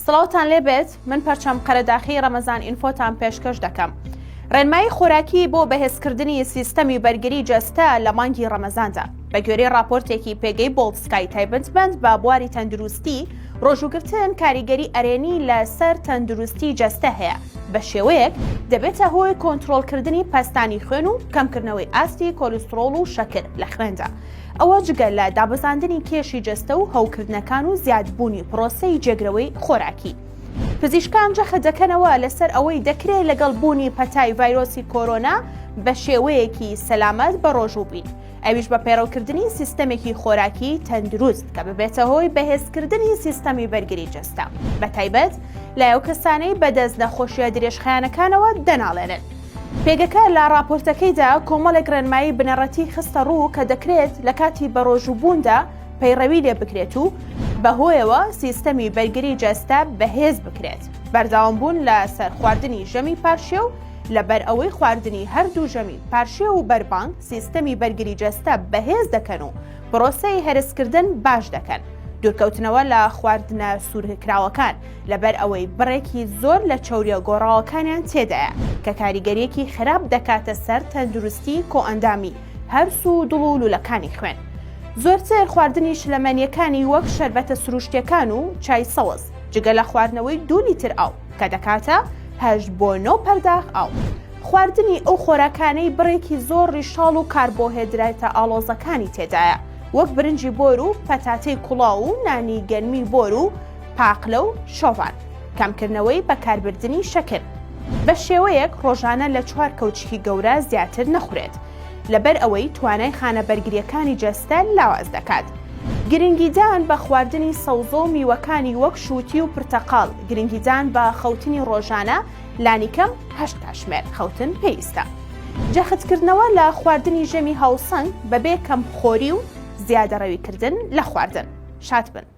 سڵاوتان لێبێت من پەرچەم قەرەداخی ڕەمەزان ئینفۆتان پێشکەش دەکەم. ڕێنمایی خۆراکی بۆ بەهێزکردنی سیستەمی بەرگری جەستە لە مانگی ڕەمەزاندا بە گوێرەی راپۆرتێکی پێگەی بۆڵتسکای تایبەتمەند بە بواری تەندروستی ڕۆژوگرتن کاریگەری ئەرێنی لەسەر تەندروستی جەستە هەیە بە شێوەیەک دەبێتە هۆی کۆنتڕۆڵکردنی پەستانی خوێن و کەمکردنەوەی ئاستی کۆلسترۆڵ و شەکر لە خوێندا. ئەوە جگە لە دابەزاندنی کێشی جەستە و هەوکردنەکان و زیادبوونی پرۆسەی جێگرەوەی خۆراکی. پزیشکان جەخە دەکەنەوە لەسەر ئەوەی دەکرێت لەگەڵ بوونی پەتای ڤایرۆسی کۆرۆنا بە شێوەیەکی سەلامەت بە ڕۆژوو بین. ئەویش بە پێڕەوکردنی سیستەمێکی خۆراکی تەندروست کە ببێتە هۆی بەهێزکردنی سیستەمی بەرگری جەستە بە تایبەت لایەو کەسانەی بەدەست لە خۆشیە درێژخایەنەکانەوە دەناڵێنن. پێگەکە لە راپۆرتەکەیدا کۆمەڵێک ڕێنمایی بنەڕەتی خستە ڕوو کە دەکرێت لە کاتی بەڕۆژووبووندا پەیڕەوی لێ بکرێت و بەهۆیەوە سیستەمی بەرگری جەستە بەهێز بکرێت. بەرداوامبوون لە سەر خواردنی ژەمی پارشێ و لەبەر ئەوەی خواردنی هەردوو ژەمی پارشێ و بەربانگ سیستەمی بەرگری جەستە بەهێز دەکەن و پرۆسەی هەرسکردن باش دەکەن. دوورکەوتنەوە لە خواردنە سوورکراوەکان لەبەر ئەوەی بڕێکی زۆر لە چەوریە گۆڕاوەکانیان تێدایە کە کاریگەریەکی خراپ دەکاتە سەر تەندروستی کۆئەندامی هەرس و دڵ و لولەکانی خوێن. زۆرتر خواردنی شلەمەنیەکانی وەک شەربەتە سروشتیەکان و چای سەوز جگە لە خواردنەوەی 2 لیتر ئاو کە دەکاتە 8 بۆ 9 پەرداخ ئاو. خواردنی ئەو خۆراکانەی بڕێکی زۆر ڕیشاڵ و کاربۆهیدراتە ئاڵۆزەکانی تێدایە وەک برنجی بۆر و پەتاتەی کوڵاو و نانی گەرمی بۆر و پاقلە و شۆڤان. کەمکردنەوەی بەکاربردنی شەکر بە شێوەیەک ڕۆژانە لە 4 کەوچکی گەورە زیاتر نەخورێت لەبەر ئەوەی توانای خانە بەرگریەکانی جەستە لاواز دەکات. گرنگیدان بە خواردنی سەوزە و میوەکانی وەک شووتی و پرتەقاڵ. گرنگیدان بە خەوتنی ڕۆژانە لانیکەم 8 کاتژمێر خەوتن پێویستە. جەختکردنەوە لە خواردنی ژەمی هاوسەنگ بەبێ کەمخۆری و زیادەڕەویکردن لە خواردن. شاد بن.